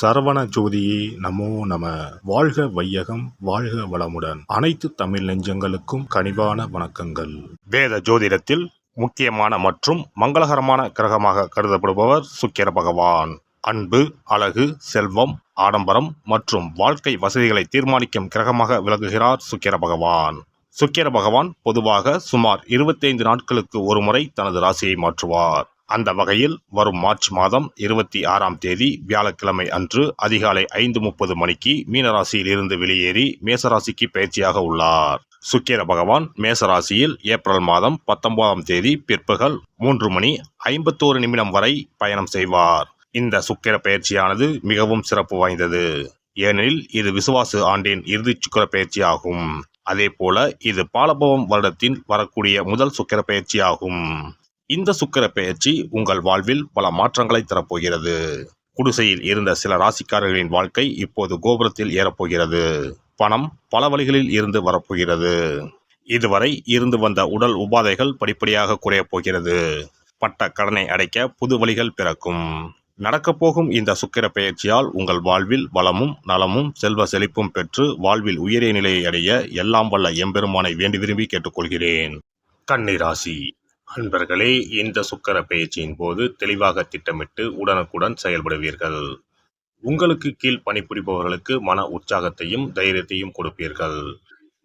சரவண ஜோதியே நமோ நம. வாழ்க வையகம், வாழ்க வளமுடன். அனைத்து தமிழ் நெஞ்சங்களுக்கும் கனிவான வணக்கங்கள். வேத ஜோதிடத்தில் முக்கியமான மற்றும் மங்களகரமான கிரகமாக கருதப்படுபவர் சுக்கிர பகவான். அன்பு, அழகு, செல்வம், ஆடம்பரம் மற்றும் வாழ்க்கை வசதிகளை தீர்மானிக்கும் கிரகமாக விளங்குகிறார் சுக்கிர பகவான். சுக்கிர பகவான் பொதுவாக சுமார் 25 நாட்களுக்கு ஒருமுறை தனது ராசியை மாற்றுவார். அந்த வகையில் வரும் மார்ச் மாதம் 26ஆம் தேதி வியாழக்கிழமை அன்று அதிகாலை 5:30 மணிக்கு மீனராசியில் இருந்து வெளியேறி மேசராசிக்கு பயிற்சியாக உள்ளார். சுக்கிர பகவான் மேசராசியில் ஏப்ரல் மாதம் 19ஆம் தேதி பிற்பகல் 3:51 வரை பயணம் செய்வார். இந்த சுக்கிர பயிற்சியானது மிகவும் சிறப்பு வாய்ந்தது. ஏனெனில் இது விசுவாசு ஆண்டின் இறுதி சுக்கிர பயிற்சியாகும். அதே போல இது பாலபவம் வருடத்தின் வரக்கூடிய முதல் சுக்கிர பயிற்சியாகும். இந்த சுக்கிர பெயர்ச்சி உங்கள் வாழ்வில் பல மாற்றங்களை தரப்போகிறது. குடிசையில் இருந்த சில ராசிக்காரர்களின் வாழ்க்கை இப்போது கோபுரத்தில் ஏறப்போகிறது. பணம் பல வழிகளில் இருந்து வரப்போகிறது. இதுவரை இருந்து வந்த உடல் உபாதைகள் படிப்படியாக குறையப் போகிறது. பட்ட கடனை அடைக்க புது வழிகள் பிறக்கும். நடக்கப்போகும் இந்த சுக்கிர பெயர்ச்சியால் உங்கள் வாழ்வில் வளமும் நலமும் செல்வ செழிப்பும் பெற்று வாழ்வில் உயரிய நிலையை அடைய எல்லாம் வல்ல எம்பெருமானை வேண்டி விரும்பி கேட்டுக்கொள்கிறேன். கன்னி ராசி அன்பர்களே, இந்த சுக்கிர பெயர்ச்சியின் போது தெளிவாக திட்டமிட்டு உடனுக்குடன் செயல்படுவீர்கள். உங்களுக்கு கீழ் பணிபுரிபவர்களுக்கு மன உற்சாகத்தையும் தைரியத்தையும் கொடுப்பீர்கள்.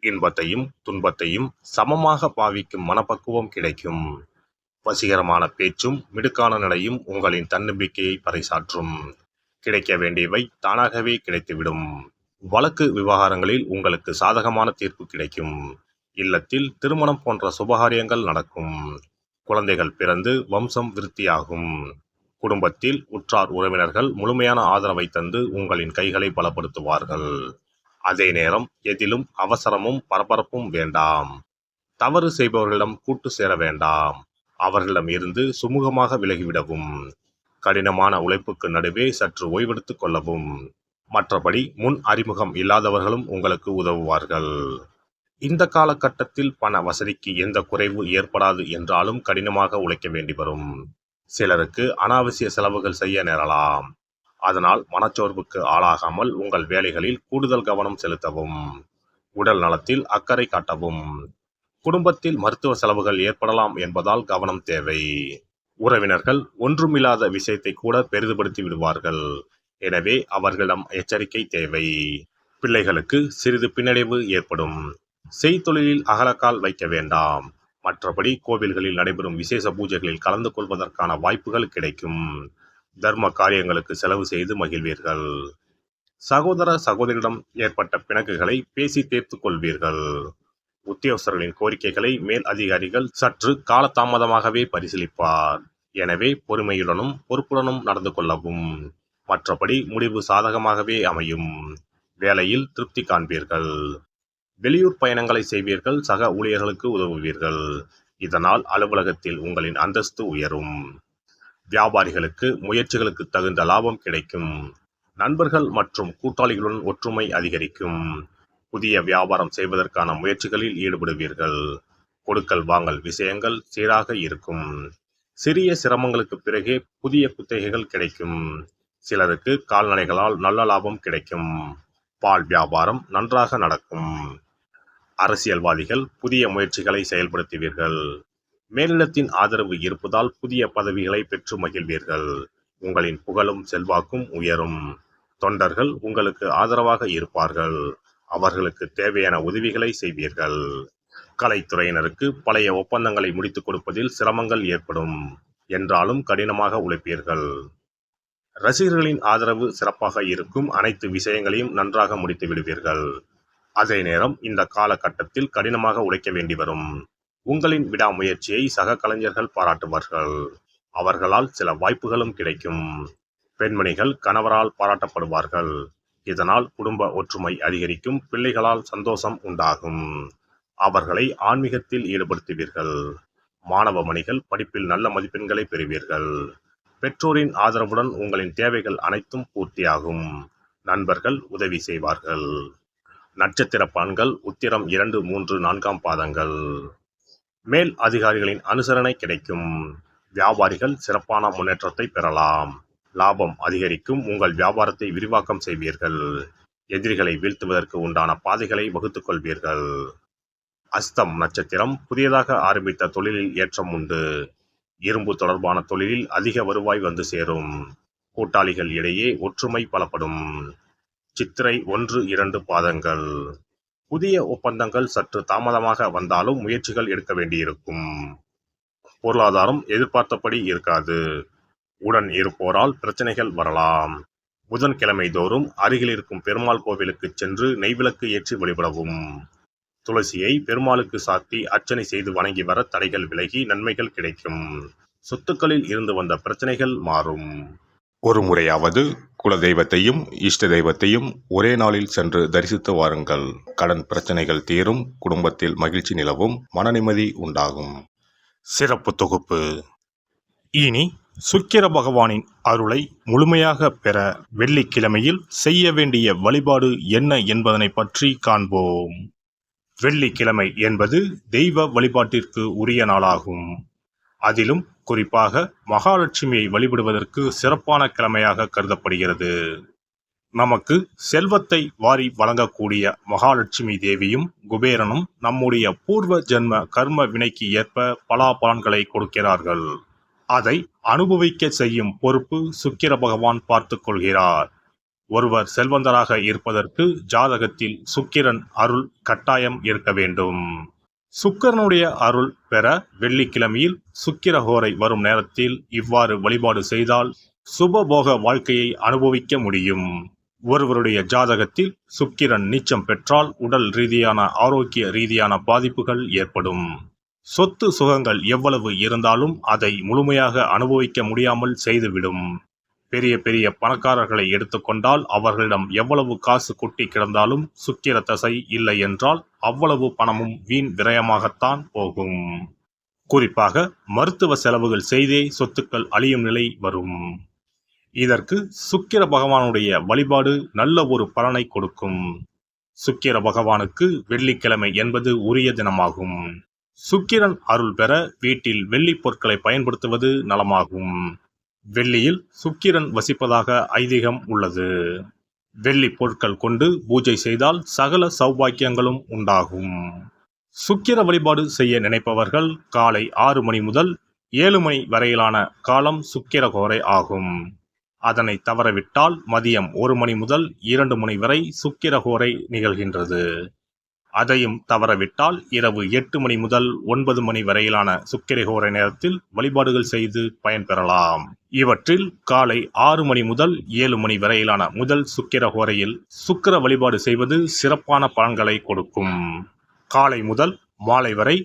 இன்பத்தையும் துன்பத்தையும் சமமாக பாவிக்கும் மனப்பக்குவம் கிடைக்கும். வசீகரமான பேச்சும் மிடுக்கான நிலையும் உங்களின் தன்னம்பிக்கையை பறைசாற்றும். கிடைக்க வேண்டியவை தானாகவே கிடைத்துவிடும். வழக்கு விவகாரங்களில் உங்களுக்கு சாதகமான தீர்ப்பு கிடைக்கும். இல்லத்தில் திருமணம் போன்ற சுபகாரியங்கள் நடக்கும். குழந்தைகள் பிறந்து வம்சம் விருத்தியாகும். குடும்பத்தில் உற்றார் உறவினர்கள் முழுமையான ஆதரவை தந்து உங்களின் கைகளை பலப்படுத்துவார்கள். அதே நேரம் எதிலும் அவசரமும் பரபரப்பும் வேண்டாம். தவறு செய்பவர்களிடம் கூட்டு சேர வேண்டாம். அவர்களிடம் இருந்து சுமூகமாக விலகிவிடவும். கடினமான உழைப்புக்கு நடுவே சற்று ஓய்வெடுத்துக் கொள்ளவும். மற்றபடி முன் அறிமுகம் இல்லாதவர்களும் உங்களுக்கு உதவுவார்கள். இந்த காலகட்டத்தில் பண வசதிக்கு எந்த குறைவு ஏற்படாது என்றாலும் கடினமாக உழைக்க வேண்டி வரும். சிலருக்கு அனாவசிய செலவுகள் செய்ய நேரலாம். அதனால் மனச்சோர்வுக்கு ஆளாகாமல் உங்கள் வேலைகளில் கூடுதல் கவனம் செலுத்தவும். உடல் நலத்தில் அக்கறை காட்டவும். குடும்பத்தில் மருத்துவ செலவுகள் ஏற்படலாம் என்பதால் கவனம் தேவை. உறவினர்கள் ஒன்றுமில்லாத விஷயத்தை கூட பெரிதுபடுத்தி விடுவார்கள். எனவே அவர்களிடம் எச்சரிக்கை தேவை. பிள்ளைகளுக்கு சிறிது பின்னடைவு ஏற்படும். செய்தொழிலில் அகலக்கால் வைக்க வேண்டாம். மற்றபடி கோவில்களில் நடைபெறும் விசேஷ பூஜைகளில் கலந்து கொள்வதற்கான வாய்ப்புகள் கிடைக்கும். தர்ம காரியங்களுக்கு செலவு செய்து மகிழ்வீர்கள். சகோதர சகோதரிடம் ஏற்பட்ட பிணக்குகளை பேசி தீர்த்து கொள்வீர்கள். உத்தியோகஸ்தர்களின் கோரிக்கைகளை மேல் அதிகாரிகள் சற்று காலதாமதமாகவே பரிசீலிப்பார். எனவே பொறுமையுடனும் பொறுப்புடனும் நடந்து கொள்ளவும். மற்றபடி முடிவு சாதகமாகவே அமையும். வேலையில் திருப்தி காண்பீர்கள். வெளியூர் பயணங்களை செய்வீர்கள். சக ஊழியர்களுக்கு உதவுவீர்கள். இதனால் அலுவலகத்தில் உங்களின் அந்தஸ்து உயரும். வியாபாரிகளுக்கு முயற்சிகளுக்கு தகுந்த லாபம் கிடைக்கும். நண்பர்கள் மற்றும் கூட்டாளிகளுடன் ஒற்றுமை அதிகரிக்கும். புதிய வியாபாரம் செய்வதற்கான முயற்சிகளில் ஈடுபடுவீர்கள். கொடுக்கல் வாங்கல் விஷயங்கள் சீராக இருக்கும். சிறிய சிரமங்களுக்கு பிறகே புதிய குத்தகைகள் கிடைக்கும். சிலருக்கு கால்நடைகளால் நல்ல லாபம் கிடைக்கும். பால் வியாபாரம் நன்றாக நடக்கும். அரசியல்வாதிகள் புதிய முயற்சிகளை செயல்படுத்துவீர்கள். மேலிடத்தின் ஆதரவு இருப்பதால் புதிய பதவிகளை பெற்று மகிழ்வீர்கள். உங்களின் புகழும் செல்வாக்கும் உயரும். தொண்டர்கள் உங்களுக்கு ஆதரவாக இருப்பார்கள். அவர்களுக்கு தேவையான உதவிகளை செய்வீர்கள். கலைத்துறையினருக்கு பழைய ஒப்பந்தங்களை முடித்துக் கொடுப்பதில் சிரமங்கள் ஏற்படும். என்றாலும் கடினமாக உழைப்பீர்கள். ரசிகர்களின் ஆதரவு சிறப்பாக இருக்கும். அனைத்து விஷயங்களையும் நன்றாக முடித்து விடுவீர்கள். அதே நேரம் இந்த காலகட்டத்தில் கடினமாக உழைக்க வேண்டி வரும். உங்களின் விடாமுயற்சியை சக கலைஞர்கள் பாராட்டுவார்கள். அவர்களால் சில வாய்ப்புகளும் கிடைக்கும். பெண்மணிகள் கணவரால் பாராட்டப்படுவார்கள். இதனால் குடும்ப ஒற்றுமை அதிகரிக்கும். பிள்ளைகளால் சந்தோஷம் உண்டாகும். அவர்களை ஆன்மீகத்தில் ஈடுபடுத்துவீர்கள். மாணவ மணிகள் படிப்பில் நல்ல மதிப்பெண்களை பெறுவீர்கள். பெற்றோரின் ஆதரவுடன் உங்களின் தேவைகள் அனைத்தும் பூர்த்தியாகும். நண்பர்கள் உதவி செய்வார்கள். நட்சத்திர பலன்கள் உத்திரம் 2, 3, 4ஆம் பாதங்கள். மேல் அதிகாரிகளின் அனுசரணை கிடைக்கும். வியாபாரிகள் சிறப்பான முன்னேற்றத்தை பெறலாம். லாபம் அதிகரிக்கும். உங்கள் வியாபாரத்தை விரிவாக்கம் செய்வீர்கள். எதிரிகளை வீழ்த்துவதற்கு உண்டான பாதைகளை வகுத்துக் கொள்வீர்கள். அஸ்தம் நட்சத்திரம். புதியதாக ஆரம்பித்த தொழிலில் ஏற்றம் உண்டு. இரும்பு தொடர்பான தொழிலில் அதிக வருவாய் வந்து சேரும். கூட்டாளிகள் இடையே ஒற்றுமை பலப்படும். சித்திரை 1-2 பாதங்கள். புதிய ஒப்பந்தங்கள் சற்று தாமதமாக வந்தாலும் முயற்சிகள் எடுக்க வேண்டியிருக்கும். பொருளாதாரம் எதிர்பார்த்தபடி இருக்காது. உடன் இருப்போரால் பிரச்சனைகள் வரலாம். புதன்கிழமை தோறும் அருகில் இருக்கும் பெருமாள் கோவிலுக்கு சென்று நெய்விளக்கு ஏற்றி வழிபடவும். துளசியை பெருமாளுக்கு சாத்தி அர்ச்சனை செய்து வணங்கி வர தடைகள் விலகி நன்மைகள் கிடைக்கும். சொத்துக்களில் இருந்து வந்த பிரச்சனைகள் மாறும். ஒரு முறையாவது குலதெய்வத்தையும் இஷ்ட தெய்வத்தையும் ஒரே நாளில் சென்று தரிசித்து வாருங்கள். கடன் பிரச்சனைகள் தீரும். குடும்பத்தில் மகிழ்ச்சி நிலவும். மன நிம்மதி உண்டாகும். சிறப்பு தொகுப்பு. இனி சுக்கிர பகவானின் அருளை முழுமையாக பெற வெள்ளிக்கிழமையில் செய்ய வேண்டிய வழிபாடு என்ன என்பதனை பற்றி காண்போம். வெள்ளிக்கிழமை என்பது தெய்வ வழிபாட்டிற்கு உரிய நாளாகும். அதிலும் குறிப்பாக மகாலட்சுமியை வழிபடுவதற்கு சிறப்பான கிழமையாக கருதப்படுகிறது. நமக்கு செல்வத்தை வாரி வழங்கக்கூடிய மகாலட்சுமி தேவியும் குபேரனும் நம்முடைய பூர்வ ஜென்ம கர்ம வினைக்கு ஏற்ப பலாபலன்களை கொடுக்கிறார்கள். அதை அனுபவிக்க செய்யும் பொறுப்பு சுக்கிர பகவான் பார்த்து கொள்கிறார். ஒருவர் செல்வந்தராக இருப்பதற்கு ஜாதகத்தில் சுக்கிரன் அருள் கட்டாயம் இருக்க வேண்டும். சுக்கிரனுடைய அருள் பெற வெள்ளிக்கிழமையில் சுக்கிரஹோரை வரும் நேரத்தில் இவ்வாறு வழிபாடு செய்தால் சுபபோக வாழ்க்கையை அனுபவிக்க முடியும். ஒருவருடைய ஜாதகத்தில் சுக்கிரன் நீச்சம் பெற்றால் உடல் ரீதியான ஆரோக்கிய ரீதியான பாதிப்புகள் ஏற்படும். சொத்து சுகங்கள் எவ்வளவு இருந்தாலும் அதை முழுமையாக அனுபவிக்க முடியாமல் செய்துவிடும். பெரிய பெரிய பணக்காரர்களை எடுத்துக்கொண்டால் அவர்களிடம் எவ்வளவு காசு கொட்டி கிடந்தாலும் சுக்கிர தசை இல்லை என்றால் அவ்வளவு பணமும் வீண் விரயமாகத்தான் போகும். குறிப்பாக மருத்துவ செலவுகள் செய்தே சொத்துக்கள் அழியும் நிலை வரும். இதற்கு சுக்கிர பகவானுடைய வழிபாடு நல்ல ஒரு பலனை கொடுக்கும். சுக்கிர பகவானுக்கு வெள்ளிக்கிழமை என்பது உரிய தினமாகும். சுக்கிரன் அருள் பெற வீட்டில் வெள்ளி பொருட்களை பயன்படுத்துவது நலமாகும். வெள்ளியில் சுக்கிரன் வசிப்பதாக ஐதீகம் உள்ளது. வெள்ளி பொருட்கள் கொண்டு பூஜை செய்தால் சகல சௌபாக்கியங்களும் உண்டாகும். சுக்கிர வழிபாடு செய்ய நினைப்பவர்கள் காலை 6 மணி முதல் 7 மணி வரையிலான காலம் சுக்கிரஹோரை ஆகும். அதனை தவறவிட்டால் மதியம் 1 மணி முதல் 2 மணி வரை சுக்கிரஹோரை நிகழ்கின்றது. அதையும் தவறவிட்டால் இரவு 8 மணி முதல் 9 மணி வரையிலான சுக்கிரஹோரை நேரத்தில் வழிபாடுகள் செய்து பயன்பெறலாம். இவற்றில் காலை 6 மணி முதல் 7 மணி வரையிலான முதல் சுக்கிரஹோரையில் சுக்கிர வழிபாடு செய்வது சிறப்பான பலன்களை கொடுக்கும். காலை முதல் மாலை வரை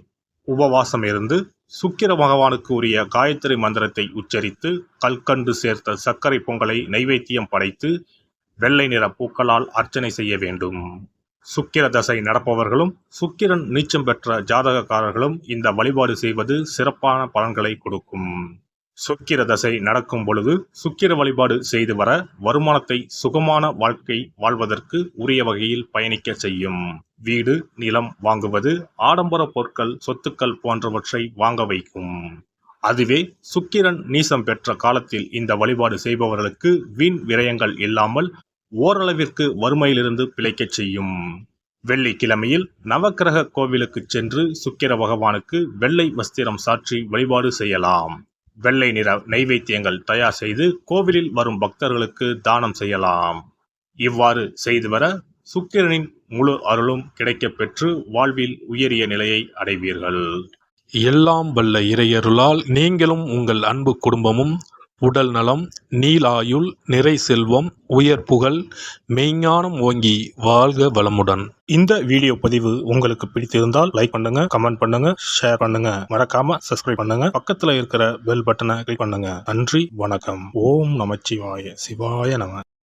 உபவாசம் இருந்து சுக்கிர பகவானுக்கு உரிய காயத்ரி மந்திரத்தை உச்சரித்து கல்கண்டு சேர்த்த சர்க்கரை பொங்கலை நைவேத்தியம் படைத்து வெள்ளை நிற பூக்களால் அர்ச்சனை செய்ய வேண்டும். சுக்கிர தசை நடப்பவர்களும் சுக்கிரன் நீச்சம் பெற்ற ஜாதகக்காரர்களும் இந்த வழிபாடு செய்வது சிறப்பான பலன்களை கொடுக்கும். சுக்கிர தசை நடக்கும் பொழுது சுக்கிர வழிபாடு செய்து வர வருமானத்தை சுகமான வாழ்க்கை வாழ்வதற்கு உரிய வகையில் பயணிக்க செய்யும். வீடு நிலம் வாங்குவது, ஆடம்பர பொருட்கள் சொத்துக்கள் போன்றவற்றை வாங்க வைக்கும். அதுவே சுக்கிரன் நீசம் பெற்ற காலத்தில் இந்த வழிபாடு செய்பவர்களுக்கு வீண் விரயங்கள் இல்லாமல் ஓரளவிற்கு வறுமையிலிருந்து பிழைக்கச் செய்யும். வெள்ளிக்கிழமையில் நவக்கிரக கோவிலுக்கு சென்று சுக்கிர பகவானுக்கு வெள்ளை வஸ்திரம் சாற்றி வழிபாடு செய்யலாம். வெள்ளை நிற நைவேத்தியங்கள் தயார் செய்து கோவிலில் வரும் பக்தர்களுக்கு தானம் செய்யலாம். இவ்வாறு செய்து வர சுக்கிரனின் முழு அருளும் கிடைக்கப் பெற்று வாழ்வில் உயரிய நிலையை அடைவீர்கள். எல்லாம் வல்ல இறையருளால் நீங்களும் உங்கள் அன்பு குடும்பமும் உடல் நலம், நீலாயுள், நிறை செல்வம், உயர் புகழ், மெய்ஞானம் ஓங்கி வாழ்க வளமுடன். இந்த வீடியோ பதிவு உங்களுக்கு பிடித்திருந்தால் லைக் பண்ணுங்க, கமெண்ட் பண்ணுங்க, ஷேர் பண்ணுங்க, மறக்காம சப்ஸ்கிரைப் பண்ணுங்க, பக்கத்துல இருக்கிற பெல் பட்டனை கிளிக் பண்ணுங்க. நன்றி, வணக்கம். ஓம் நமச்சிவாய. சிவாய நம.